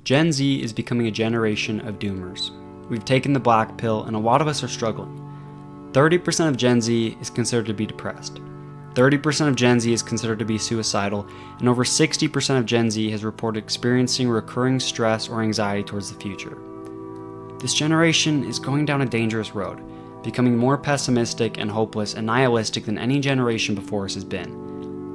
Gen Z is becoming a generation of doomers. We've taken the black pill and a lot of us are struggling. 30% of Gen Z is considered to be depressed. 30% of Gen Z is considered to be suicidal, and over 60% of Gen Z has reported experiencing recurring stress or anxiety towards the future. This generation is going down a dangerous road, becoming more pessimistic and hopeless and nihilistic than any generation before us has been.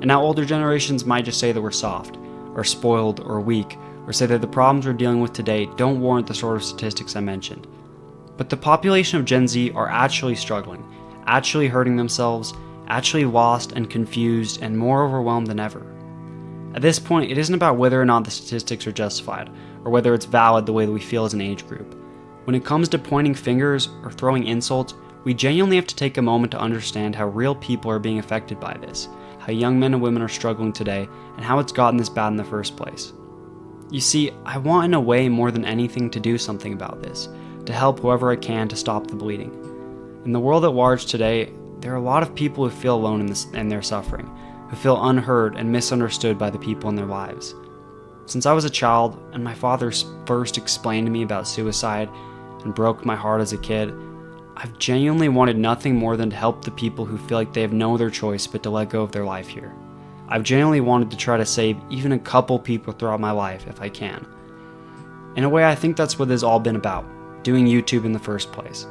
And now older generations might just say that we're soft, or spoiled, or weak, or say that the problems we're dealing with today don't warrant the sort of statistics I mentioned. But the population of Gen Z are actually struggling, actually hurting themselves, actually lost and confused and more overwhelmed than ever. At this point, it isn't about whether or not the statistics are justified, or whether it's valid the way that we feel as an age group. When it comes to pointing fingers or throwing insults, we genuinely have to take a moment to understand how real people are being affected by this, how young men and women are struggling today, and how it's gotten this bad in the first place. You see, I want in a way more than anything to do something about this, to help whoever I can to stop the bleeding. In the world at large today, there are a lot of people who feel alone in their suffering, who feel unheard and misunderstood by the people in their lives. Since I was a child, and my father first explained to me about suicide and broke my heart as a kid, I've genuinely wanted nothing more than to help the people who feel like they have no other choice but to let go of their life here. I've genuinely wanted to try to save even a couple people throughout my life if I can. In a way, I think that's what this has all been about, doing YouTube in the first place.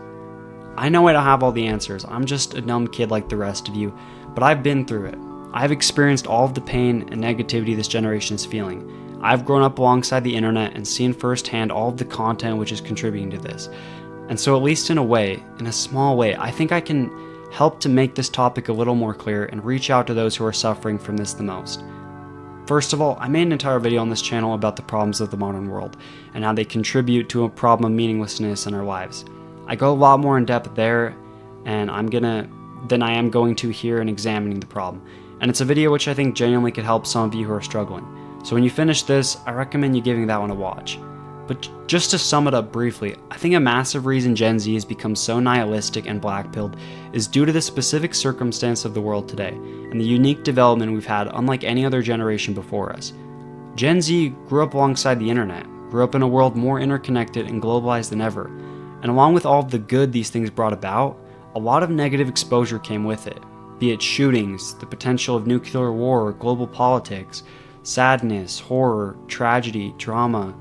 I know I don't have all the answers, I'm just a dumb kid like the rest of you, but I've been through it. I've experienced all of the pain and negativity this generation is feeling. I've grown up alongside the internet and seen firsthand all of the content which is contributing to this. And so at least in a way, in a small way, I think I can help to make this topic a little more clear and reach out to those who are suffering from this the most. First of all, I made an entire video on this channel about the problems of the modern world and how they contribute to a problem of meaninglessness in our lives. I go a lot more in depth there than I am going to here in examining the problem. And it's a video which I think genuinely could help some of you who are struggling. So when you finish this, I recommend you giving that one a watch. But just to sum it up briefly, I think a massive reason Gen Z has become so nihilistic and blackpilled is due to the specific circumstance of the world today and the unique development we've had unlike any other generation before us. Gen Z grew up alongside the internet, grew up in a world more interconnected and globalized than ever, and along with all of the good these things brought about, a lot of negative exposure came with it, be it shootings, the potential of nuclear war, global politics, sadness, horror, tragedy, drama,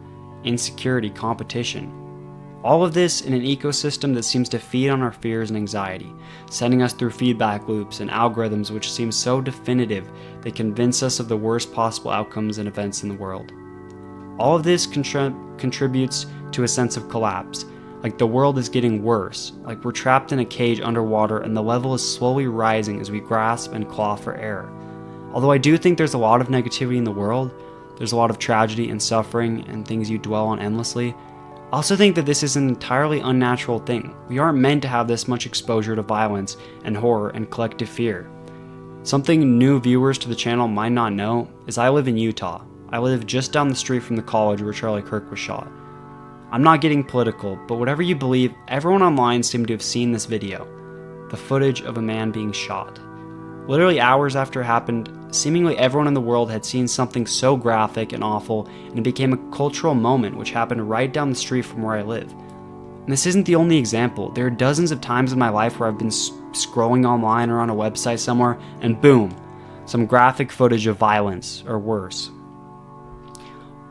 insecurity, competition. All of this in an ecosystem that seems to feed on our fears and anxiety, sending us through feedback loops and algorithms which seem so definitive they convince us of the worst possible outcomes and events in the world. All of this contributes to a sense of collapse, like the world is getting worse, like we're trapped in a cage underwater and the level is slowly rising as we grasp and claw for air. Although I do think there's a lot of negativity in the world, there's a lot of tragedy and suffering and things you dwell on endlessly, I also think that this is an entirely unnatural thing. We aren't meant to have this much exposure to violence and horror and collective fear. Something new viewers to the channel might not know is I live in Utah. I live just down the street from the college where Charlie Kirk was shot. I'm not getting political, but whatever you believe, everyone online seemed to have seen this video. The footage of a man being shot. Literally hours after it happened, seemingly everyone in the world had seen something so graphic and awful, and it became a cultural moment which happened right down the street from where I live. And this isn't the only example. There are dozens of times in my life where I've been scrolling online or on a website somewhere, and boom, some graphic footage of violence, or worse.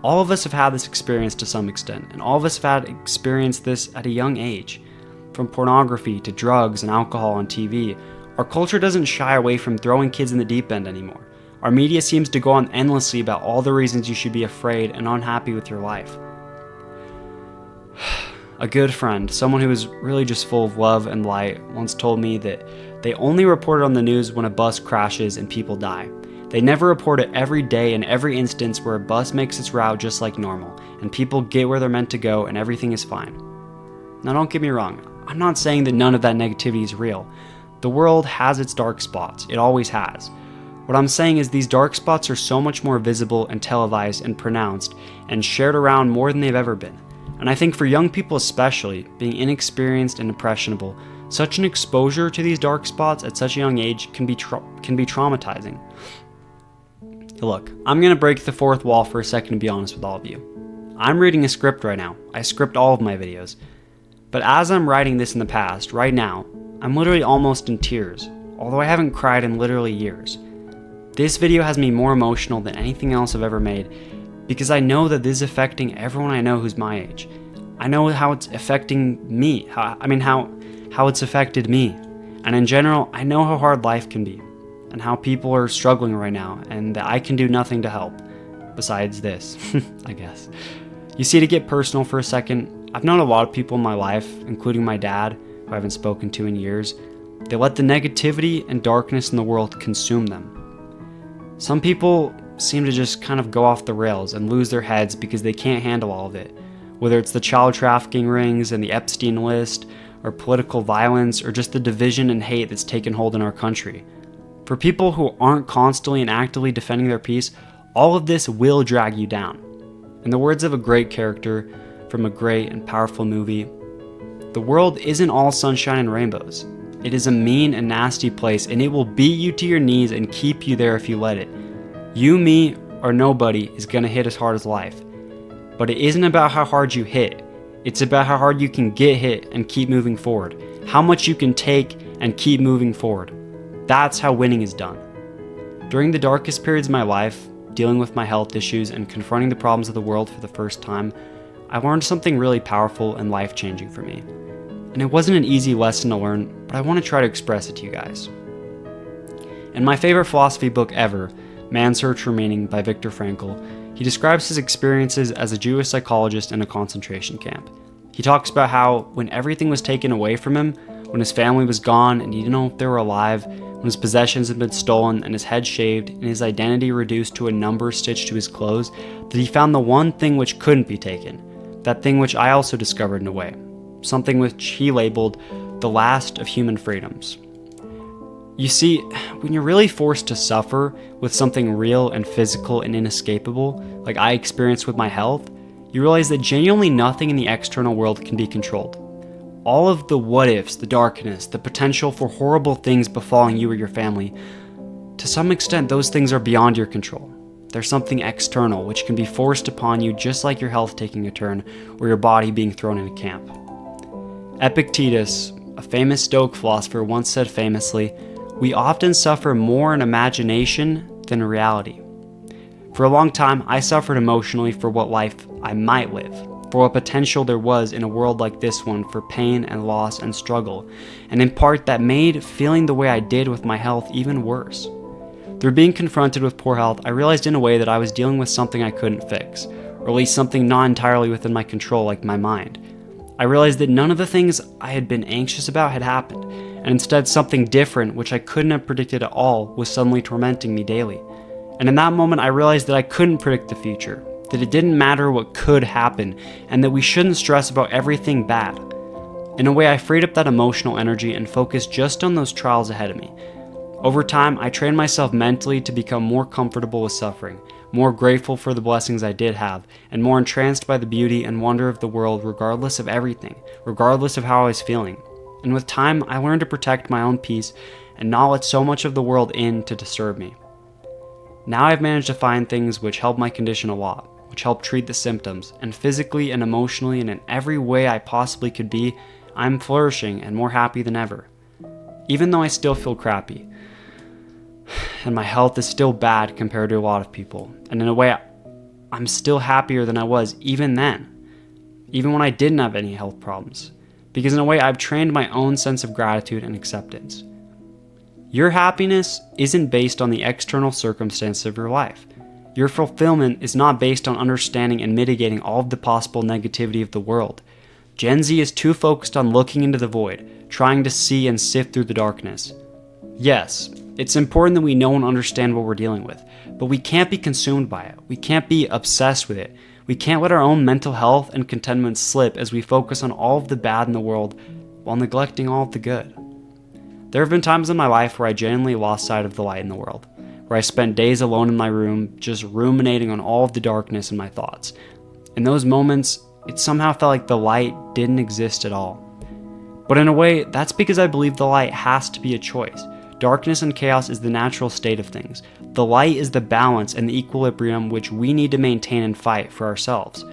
All of us have had this experience to some extent, and all of us have had experienced this at a young age. From pornography to drugs and alcohol on TV, our culture doesn't shy away from throwing kids in the deep end anymore. Our media seems to go on endlessly about all the reasons you should be afraid and unhappy with your life. A good friend, someone who was really just full of love and light, once told me that they only report it on the news when a bus crashes and people die. They never report it every day in every instance where a bus makes its route just like normal, and people get where they're meant to go and everything is fine. Now don't get me wrong, I'm not saying that none of that negativity is real. The world has its dark spots, it always has. What I'm saying is these dark spots are so much more visible and televised and pronounced and shared around more than they've ever been. And I think for young people especially, being inexperienced and impressionable, such an exposure to these dark spots at such a young age can be traumatizing. Look, I'm going to break the fourth wall for a second to be honest with all of you. I'm reading a script right now. I script all of my videos. But as I'm writing this in the past, right now, I'm literally almost in tears, although I haven't cried in literally years. This video has me more emotional than anything else I've ever made because I know that this is affecting everyone I know who's my age. I know how it's affecting me, how it's affected me. And in general, I know how hard life can be and how people are struggling right now and that I can do nothing to help besides this, I guess. You see, to get personal for a second, I've known a lot of people in my life, including my dad, who I haven't spoken to in years. They let the negativity and darkness in the world consume them. Some people seem to just kind of go off the rails and lose their heads because they can't handle all of it, whether it's the child trafficking rings and the Epstein list, or political violence, or just the division and hate that's taken hold in our country. For people who aren't constantly and actively defending their peace, all of this will drag you down. In the words of a great character from a great and powerful movie, the world isn't all sunshine and rainbows. It is a mean and nasty place, and it will beat you to your knees and keep you there if you let it. You, me, or nobody is gonna hit as hard as life. But it isn't about how hard you hit. It's about how hard you can get hit and keep moving forward. How much you can take and keep moving forward. That's how winning is done. During the darkest periods of my life, dealing with my health issues and confronting the problems of the world for the first time, I learned something really powerful and life-changing for me. And it wasn't an easy lesson to learn, but I want to try to express it to you guys. In my favorite philosophy book ever, Man's Search for Meaning by Viktor Frankl, he describes his experiences as a Jewish psychologist in a concentration camp. He talks about how when everything was taken away from him, when his family was gone and he didn't know if they were alive, when his possessions had been stolen and his head shaved and his identity reduced to a number stitched to his clothes, that he found the one thing which couldn't be taken, that thing which I also discovered in a way, something which he labeled the last of human freedoms. You see, when you're really forced to suffer with something real and physical and inescapable, like I experienced with my health, you realize that genuinely nothing in the external world can be controlled. All of the what ifs, the darkness, the potential for horrible things befalling you or your family, to some extent those things are beyond your control. There's something external which can be forced upon you, just like your health taking a turn or your body being thrown in a camp. Epictetus, a famous Stoic philosopher, once said famously, "We often suffer more in imagination than in reality." For a long time, I suffered emotionally for what life I might live, for what potential there was in a world like this one for pain and loss and struggle, and in part that made feeling the way I did with my health even worse. Through being confronted with poor health, I realized in a way that I was dealing with something I couldn't fix, or at least something not entirely within my control, like my mind. I realized that none of the things I had been anxious about had happened, and instead something different, which I couldn't have predicted at all, was suddenly tormenting me daily. And in that moment, I realized that I couldn't predict the future, that it didn't matter what could happen, and that we shouldn't stress about everything bad. In a way, I freed up that emotional energy and focused just on those trials ahead of me. Over time, I trained myself mentally to become more comfortable with suffering, more grateful for the blessings I did have, and more entranced by the beauty and wonder of the world regardless of everything, regardless of how I was feeling. And with time, I learned to protect my own peace and not let so much of the world in to disturb me. Now I've managed to find things which help my condition a lot, which help treat the symptoms, and physically and emotionally and in every way I possibly could be, I'm flourishing and more happy than ever. Even though I still feel crappy, and my health is still bad compared to a lot of people, and in a way, I'm still happier than I was even then, even when I didn't have any health problems, because in a way, I've trained my own sense of gratitude and acceptance. Your happiness isn't based on the external circumstances of your life. Your fulfillment is not based on understanding and mitigating all of the possible negativity of the world. Gen Z is too focused on looking into the void, trying to see and sift through the darkness. Yes, it's important that we know and understand what we're dealing with, but we can't be consumed by it. We can't be obsessed with it. We can't let our own mental health and contentment slip as we focus on all of the bad in the world while neglecting all of the good. There have been times in my life where I genuinely lost sight of the light in the world, where I spent days alone in my room just ruminating on all of the darkness in my thoughts. In those moments, it somehow felt like the light didn't exist at all. But in a way, that's because I believe the light has to be a choice. Darkness and chaos is the natural state of things. The light is the balance and the equilibrium which we need to maintain and fight for ourselves.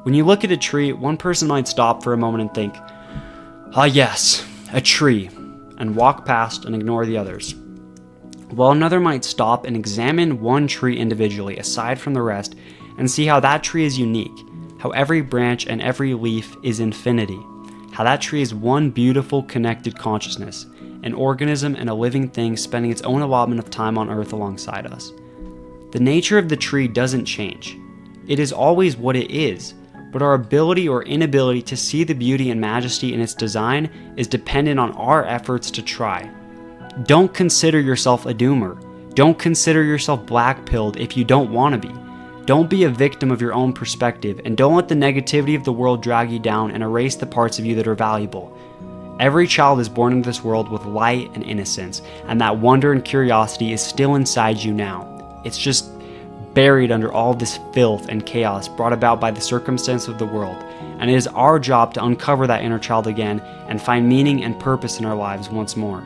When you look at a tree, one person might stop for a moment and think, "Ah yes, a tree," and walk past and ignore the others. While another might stop and examine one tree individually aside from the rest and see how that tree is unique, how every branch and every leaf is infinity, how that tree is one beautiful connected consciousness, an organism and a living thing spending its own allotment of time on earth alongside us. The nature of the tree doesn't change. It is always what it is, but our ability or inability to see the beauty and majesty in its design is dependent on our efforts to try. Don't consider yourself a doomer. Don't consider yourself black-pilled if you don't want to be. Don't be a victim of your own perspective, and don't let the negativity of the world drag you down and erase the parts of you that are valuable. Every child is born into this world with light and innocence, and that wonder and curiosity is still inside you now. It's just buried under all this filth and chaos brought about by the circumstance of the world, and it is our job to uncover that inner child again and find meaning and purpose in our lives once more.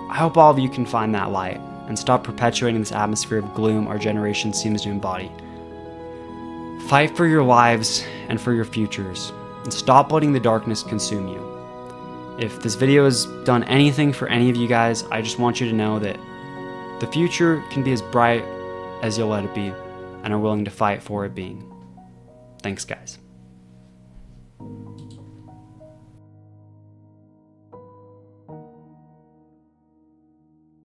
I hope all of you can find that light and stop perpetuating this atmosphere of gloom our generation seems to embody. Fight for your lives and for your futures, and stop letting the darkness consume you. If this video has done anything for any of you guys, I just want you to know that the future can be as bright as you'll let it be, and are willing to fight for it being. Thanks, guys.